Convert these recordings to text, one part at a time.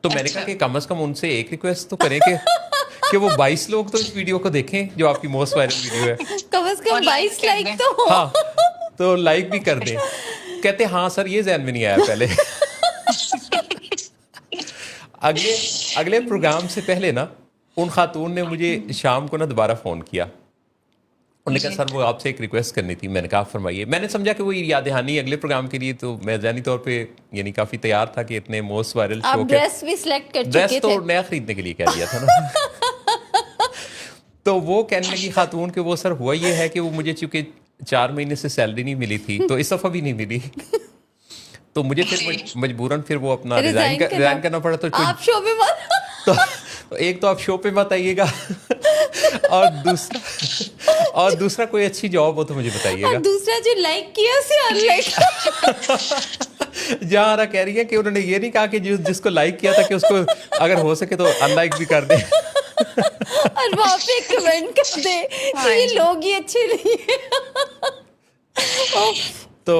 تو میں نے کہا کہ کم از کم ان سے ایک ریکویسٹ تو کریں کہ وہ 22 لوگ تو اس ویڈیو کو دیکھیں جو آپ کی موسٹ وائرل ویڈیو ہے, کم از کم 22 لائک تو ہو. ہاں تو لائک بھی کر دیں. کہتے ہاں سر یہ ذہن میں نہیں آیا پہلے. اگلے پروگرام سے پہلے نا ان خاتون نے مجھے شام کو نا دوبارہ فون کیا. انہوں نے کہا سر وہ آپ سے ایک ریکویسٹ کرنی تھی. میں نے کہا فرمائیے. میں نے سمجھا کہ وہ یاد دہانی اگلے پروگرام کے لیے, تو میں ذہنی طور پہ یعنی کافی تیار تھا کہ اتنے موسٹ وائرل شو آپ ڈریس بھی سلیکٹ کر چکے تھے. ڈریس تو نیا خریدنے کے لیے کہہ دیا تھا نا. تو وہ کہنے لگی خاتون کہ وہ سر ہوا یہ ہے کہ وہ مجھے چونکہ 4 مہینے سے سیلری نہیں ملی تھی تو اس دفعہ بھی نہیں ملی, تو مجھے پھر مجبوراً پھر وہ اپنا ریزائن کرنا پڑا. تو آپ شو پہ مت, تو ایک تو آپ شو پہ مت آئیے گا, اور دوسرا کوئی اچھی جاب ہو تو مجھے بتائیے گا. دوسرا جو لائک کیا اسے ان لائک. جہاں کہہ رہی ہے کہ انہوں نے یہ نہیں کہا کہ جس کو لائک کیا تھا کہ اس کو اگر ہو سکے تو ان لائک بھی کر دیں, اور وہاں پہ کمنٹ کر دے کہ یہ لوگ ہی اچھے نہیں ہیں. تو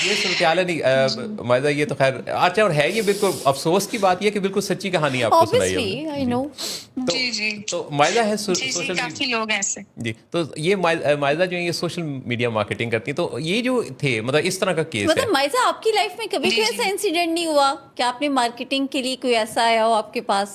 یہ صورتحال ہے. نہیں مائزہ یہ تو خیر اچھا, اور ہے یہ بالکل افسوس کی بات یہ کہ بالکل سچی کہانی آپ کو سنائی ہے. تو مائزہ ہے سوشل کافی لوگ ایسے جی, تو یہ مائزہ جو ہے یہ سوشل میڈیا مارکیٹنگ کرتی ہے. تو یہ جو تھے مطلب اس طرح کا کیس ہے. مطلب مائزہ آپ کی لائف میں کبھی کوئی ایسا انسیڈنٹ نہیں ہوا کہ آپ نے مارکیٹنگ کے لیے کوئی ایسا آیا ہو آپ کے پاس؟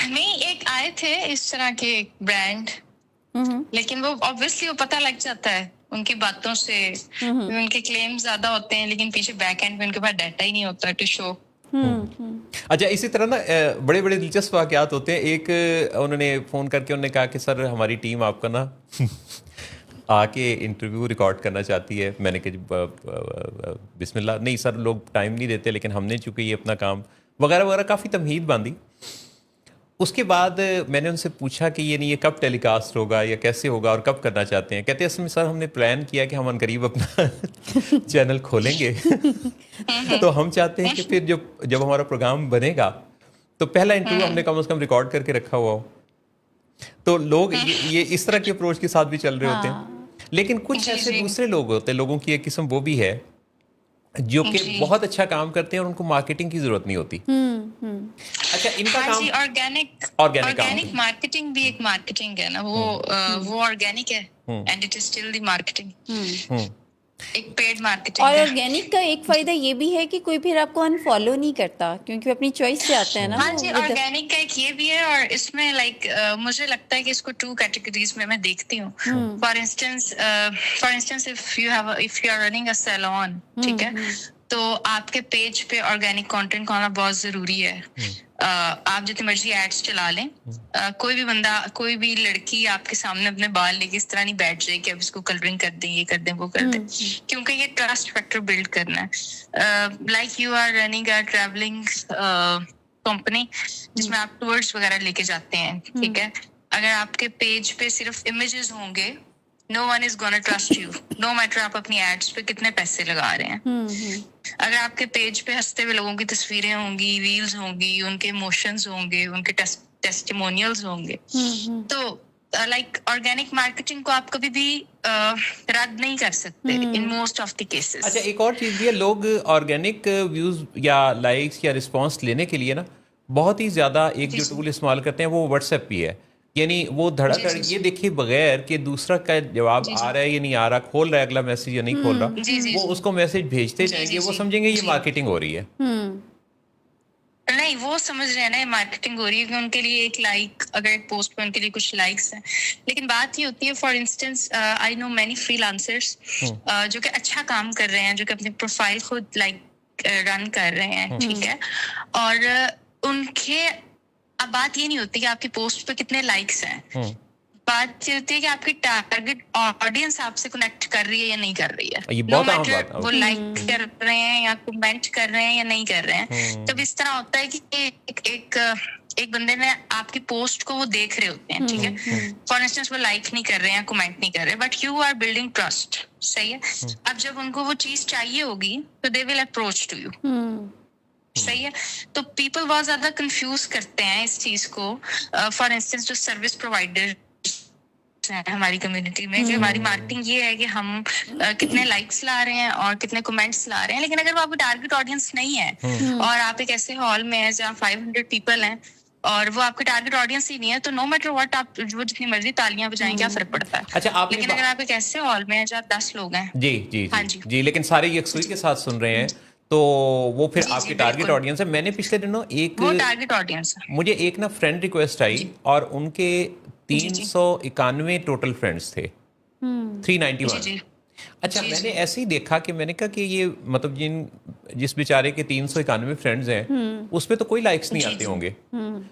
نہیں, ایک آئے تھے اس طرح کے ایک برانڈ, لیکن وہ obviously وہ پتہ لگ جاتا ہے ان کی باتوں سے. ان کے کلیم زیادہ ہوتے ہیں لیکن پیچھے بیک اینڈ میں ان کے پاس ڈیٹا ہی نہیں ہوتا ٹو شو. اچھا, اسی طرح نا بڑے بڑے دلچسپ واقعات ہوتے ہیں. ایک انہوں نے فون کر کے انہوں نے کہا کہ سر ہماری ٹیم آپ کا نا آ کے انٹرویو ریکارڈ کرنا چاہتی ہے. میں نے کہا بسم اللہ. نہیں سر لوگ ٹائم نہیں دیتے, لیکن ہم نے چونکہ یہ اپنا کام وغیرہ وغیرہ کافی تمہید باندھی. اس کے بعد میں نے ان سے پوچھا کہ یہ کب ٹیلی کاسٹ ہوگا یا کیسے ہوگا اور کب کرنا چاہتے ہیں. کہتے ہیں اصل میں سر ہم نے پلان کیا کہ ہم عنقریب اپنا چینل کھولیں گے, تو ہم چاہتے ہیں کہ پھر جب ہمارا پروگرام بنے گا تو پہلا انٹرویو ہم نے کم از کم ریکارڈ کر کے رکھا ہوا ہو. تو لوگ یہ اس طرح کے اپروچ کے ساتھ بھی چل رہے ہوتے ہیں. لیکن کچھ ایسے دوسرے لوگ ہوتے ہیں, لوگوں کی ایک قسم وہ بھی ہے جو کہ بہت اچھا کام کرتے ہیں اور ان کو مارکیٹنگ کی ضرورت نہیں ہوتی. اچھا, ان کا کام آرگینک مارکیٹنگ بھی ایک مارکیٹنگ ہے نا, وہ آرگینک ہے and it is still the marketing, ایک پیڈ مارکیٹنگ. اور آرگینک کا ایک فائدہ یہ بھی ہے کہ کوئی پھر آپ کو انفالو نہیں کرتا کیونکہ اپنی چوائس سے آتا ہے نا. ہاں جی, آرگینک کا ایک یہ بھی ہے, اور اس میں لائک مجھے لگتا ہے کہ اس کو 2 کیٹیگریز میں دیکھتی ہوں. For instance if you are running a salon, ٹھیک ہے, تو آپ کے پیج پہ آرگینک کانٹینٹ ہونا بہت ضروری ہے. آپ جتنی مرضی ایڈس چلا لیں, کوئی بھی بندہ, کوئی بھی لڑکی آپ کے سامنے اپنے بال لے کے اس طرح نہیں بیٹھ جائے کہ اب اس کو کلرنگ کر دیں, یہ کر دیں, وہ کر دیں, کیونکہ یہ ٹرسٹ فیکٹر بلڈ کرنا ہے. Like you are running a travelling company جس میں آپ ٹورس وغیرہ لے کے جاتے ہیں, ٹھیک ہے. اگر آپ کے پیج پہ صرف امیجز ہوں گے, no one is gonna trust you, no matter آپ اپنی ایڈس پہ کتنے پیسے لگا رہے ہیں. اگر آپ کے پیج پہ ہنستے ہوئے لوگوں کی تصویریں ہوں گی, ریلز ہوں گی, ان کے ایموشنز ہوں گے, ان کے ٹیسٹیمونیلز ہوں گے, تو لائک آرگینک مارکیٹنگ کو آپ کبھی بھی رد نہیں کر سکتے in most of the cases. اچھا, ایک اور چیز بھی ہے, لوگ آرگینک ویوز یا لائکس یا رسپانس لینے کے لیے نا بہت ہی زیادہ ایک جو ٹول استعمال کرتے ہیں وہ واٹس ایپ بھی ہے. یعنی وہ دھڑا کر یہ دیکھے بغیر کہ دوسرا کا جواب آ رہا ہے یا نہیں آ رہا, کھول رہا ہے اگلا میسج یا نہیں کھول رہا, وہ اس کو میسج بھیجتے جائیں گے, وہ سمجھیں گے یہ مارکیٹنگ ہو رہی ہے. نہیں, وہ سمجھ رہے ہیں نا مارکیٹنگ ہو رہی ہے کہ ان کے لیے ایک لائک, اگر ایک پوسٹ پہ ان کے لیے کچھ لائکس ہیں. لیکن بات یہ ہوتی ہے, for instance I know many freelancers جو کہ اچھا کام کر رہے ہیں, جو کہ اپنی پروفائل خود لائک رن کر رہے ہیں, ٹھیک ہے, اور ان کے اب بات یہ نہیں ہوتی کہ آپ کی پوسٹ پہ کتنے لائکس ہیں, بات یہ ہوتی ہے کہ آپ کی ٹارگیٹ آڈینس آپ سے کنیکٹ کر رہی ہے یا نہیں کر رہی ہے. نو میٹر وہ لائک کر رہے ہیں یا کمنٹ کر رہے ہیں یا نہیں کر رہے ہیں. تب اس طرح ہوتا ہے کہ ایک بندے نے آپ کی پوسٹ کو وہ دیکھ رہے ہوتے ہیں, ٹھیک ہے, فار انسٹنس وہ لائک نہیں کر رہے ہیں, کمنٹ نہیں کر رہے, but you are building trust, صحیح ہے. اب جب ان کو وہ چیز چاہیے ہوگی تو دے ول اپروچ ٹو یو, صحیح ہے. تو پیپل بہت زیادہ کنفیوز کرتے ہیں اس چیز کو. فار انسٹنس جو سروس پرووائڈر ٹارگیٹ ہیں ہماری کمیونٹی میں کہ ہماری مارکیٹنگ یہ ہے کہ ہم کتنے لائکس لا رہے ہیں اور کتنے کمنٹس لا رہے ہیں. لیکن اگر وہ آپ کی ٹارگیٹ آڈینس نہیں ہے اور آپ ایک ایسے ہال میں ہیں جہاں 500 پیپل ہیں اور وہ آپ کے ٹارگیٹ آڈینس ہی نہیں ہے, تو نو میٹر واٹ آپ وہ جتنی مرضی تالیاں بجائیں کیا فرق پڑتا ہے. اچھا, لیکن اگر آپ ایک ایسے ہال میں ہیں جہاں 10 لوگ ہیں, جی لیکن سارے یکسوئی کے ساتھ سن رہے ہیں تو وہ پھر آپ کی ٹارگیٹ آڈینس ہے. میں نے پچھلے دنوں وہ ٹارگیٹ آڈینس ہے. مجھے ایک نا فرینڈ ریکویسٹ آئی اور ان کے 391 ٹوٹل فرینڈس تھے, 391. اچھا, میں نے ایسے ہی دیکھا کہ میں نے کہا کہ یہ مطلب جس بیچارے کے 391 فرینڈز ہیں اس پہ تو کوئی لائکس نہیں آتے ہوں گے,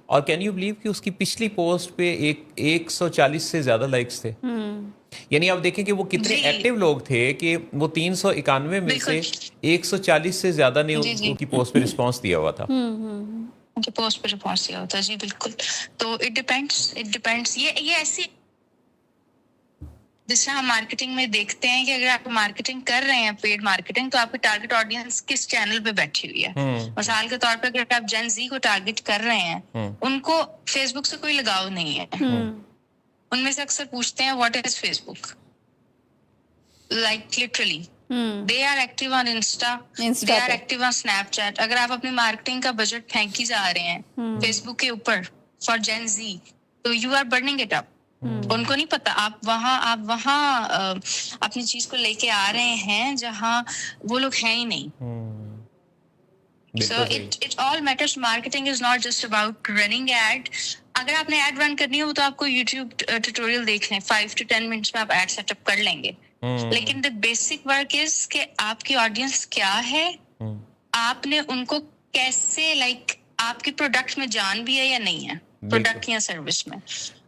اور کین یو بلیو کہ اس کی پچھلی پوسٹ پہ 140 سے زیادہ لائکس تھے. یعنی آپ دیکھیں کہ وہ کتنے ایکٹیو لوگ تھے کہ وہ 391 میں سے 140 سے زیادہ نے ان کی پوسٹ پہ رسپانس دیا ہوا تھا. ان کی پوسٹ پہ رسپانس دیا ہوتا ہے. جی بالکل. تو اٹ ڈیپینڈس یہ ایسی جس طرح ہم مارکیٹنگ میں دیکھتے ہیں کہ اگر آپ مارکیٹنگ کر رہے ہیں پیڈ مارکیٹنگ تو آپ کی ٹارگیٹ آڈینس کس چینل پہ بیٹھی ہوئی ہے. مثال کے طور پہ اگر آپ جین زی کو ٹارگیٹ کر رہے ہیں, ان کو فیس بک سے کوئی لگاؤ نہیں ہے. ان میں سے اکثر پوچھتے ہیں what is Facebook, like literally they are active on Insta, they are active on Snapchat. اگر آپ اپنی مارکیٹنگ کا بجٹ پھینکی جا رہے ہیں فیس بک کے اوپر فار جین زی, تو you are burning it up. ان کو نہیں پتا آپ وہاں اپنی چیز کو لے کے آ رہے ہیں جہاں وہ لوگ ہیں ہی نہیں. So it all matters. Marketing is not just about running ad. اگر آپ نے ایڈ رن کرنی ہو تو آپ کو یوٹیوب ٹیوٹوریل دیکھ لیں, 5 to 10 منٹس میں آپ ایڈ سیٹ اپ کر لیں گے. لیکن دا بیسک ورک از کہ آپ کی آڈینس کیا ہے, آپ نے ان کو کیسے لائک آپ کی پروڈکٹ میں جان بھی ہے یا نہیں ہے, پروڈکٹ یا سروس میں,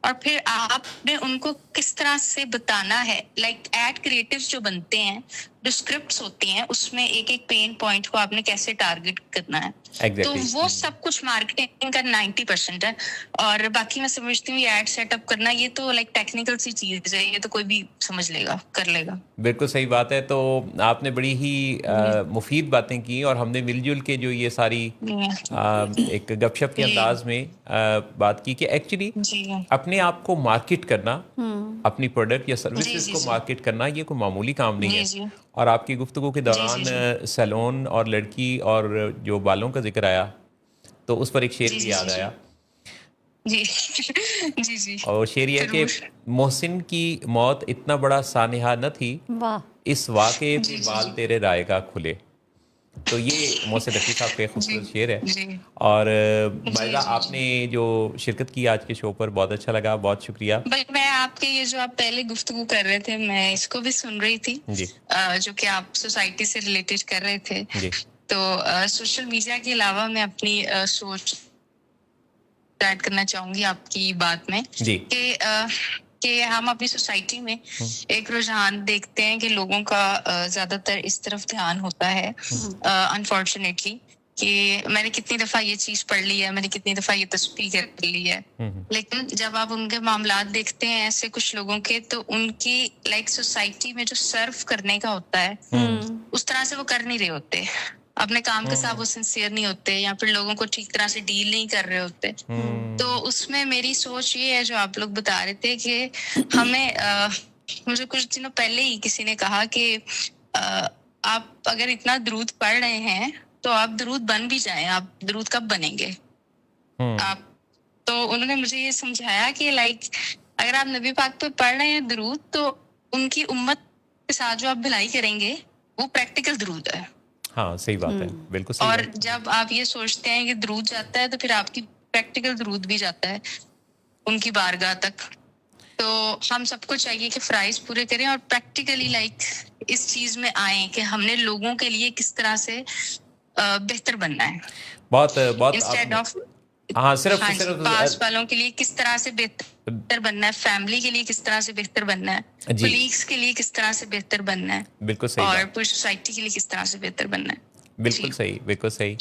اور پھر آپ نے ان کو کس طرح سے بتانا ہے. لائک ایڈ کریٹیوز جو بنتے ہیں, جو اسکرپٹس ہوتی ہیں, اس میں ایک ایک پین پوائنٹ کو آپ نے کیسے ٹارگیٹ کرنا ہے. تو وہ سب کچھ مارکیٹنگ کا 90% ہے. اور باقی میں سمجھتی ہوں یہ ایڈ سیٹ اپ کرنا یہ تو لائک ٹیکنیکل سی چیز ہے, یہ تو کوئی بھی سمجھ لے گا, کر لے گا. بالکل صحیح بات ہے. تو آپ نے بڑی ہی مفید باتیں کی اور ہم نے مل جل کے جو یہ ساری ایک گپ شپ کے انداز میں بات کی کہ ایکچولی اپنے آپ کو مارکیٹ کرنا, اپنی پروڈکٹ یا سروسز کو مارکیٹ کرنا یہ کوئی معمولی کام نہیں ہے. اور آپ کی گفتگو کے دوران سیلون اور لڑکی اور جو بالوں کا ذکر آیا تو اس پر ایک شعر بھی یاد آیا. اور شعر یہ ہے کہ محسن کی موت اتنا بڑا سانحہ نہ تھی, اس واقعے پہ بال تیرے رائے گا کھلے. تو یہ محسن رفیع صاحب کا خوبصورت شعر ہے. اور مائزہ آپ نے جو شرکت کی آج کے شو پر بہت اچھا لگا, بہت شکریہ. میں آپ کے یہ جو آپ پہلے گفتگو کر رہے تھے میں اس کو بھی سن رہی تھی, جو کہ آپ سوسائٹی سے ریلیٹڈ کر رہے تھے. تو سوشل میڈیا کے علاوہ میں اپنی سوچ ایڈ کرنا چاہوں گی آپ کی بات میں کہ ہم اپنی سوسائٹی میں ایک رجحان دیکھتے ہیں کہ لوگوں کا زیادہ تر اس طرف دھیان ہوتا ہے انفارچونیٹلی, کہ میں نے کتنی دفعہ یہ چیز پڑھ لی ہے, میں نے کتنی دفعہ یہ تصفیح کر لی ہے. لیکن جب آپ ان کے معاملات دیکھتے ہیں ایسے کچھ لوگوں کے, تو ان کی لائک سوسائٹی میں جو سرو کرنے کا ہوتا ہے اس طرح سے وہ کر نہیں رہے ہوتے, اپنے کام کے ساتھ وہ سنسیئر نہیں ہوتے, یا پھر لوگوں کو ٹھیک طرح سے ڈیل نہیں کر رہے ہوتے. تو اس میں میری سوچ یہ ہے جو آپ لوگ بتا رہے تھے کہ ہمیں مجھے کچھ دنوں پہلے ہی کسی نے کہا کہ آپ اگر اتنا درود پڑھ رہے ہیں تو آپ درود بن بھی جائیں, آپ درود کب بنیں گے آپ. تو انہوں نے مجھے یہ سمجھایا کہ لائک اگر آپ نبی پاک پہ پڑھ رہے ہیں درود, تو ان کی امت کے ساتھ جو آپ بھلائی کریں گے وہ پریکٹیکل درود ہے. ہاں صحیح بات ہے, بالکل صحیح. اور جب آپ یہ سوچتے ہیں کہ درود جاتا ہے تو پھر آپ کی پریکٹیکل درود بھی جاتا ہے ان کی بارگاہ تک. تو ہم سب کو چاہیے کہ فرائض پورے کریں اور پریکٹیکلی لائک اس چیز میں آئیں کہ ہم نے لوگوں کے لیے کس طرح سے بہتر بننا ہے. بہت انسٹیڈ آف صرف پاس والوں کے لیے کس طرح سے بہتر بننا ہے, فیملی کے لیے کس طرح سے بہتر بننا ہے, کولیگس کے لیے کس طرح سے بہتر بننا ہے, بالکل صحیح, اور پوری سوسائٹی کے لیے کس طرح سے بہتر بننا ہے. بالکل صحیح, بالکل صحیح.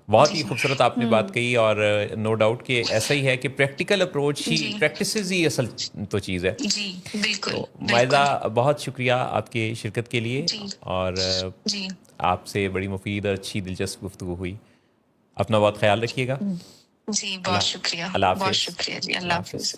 بہت ہی خوبصورت آپ نے بات کہی, اور نو ڈاؤٹ کہ ایسا ہی ہے کہ پریکٹیکل اپروچ ہی, پریکٹسز ہی اصل تو چیز ہے. جی بالکل. مائزہ بہت شکریہ آپ کی شرکت کے لیے, اور آپ سے بڑی مفید اور اچھی دلچسپ گفتگو ہوئی. اپنا بہت خیال رکھیے گا. جی بہت شکریہ, اللہ حافظ. بہت شکریہ جی, اللہ حافظ.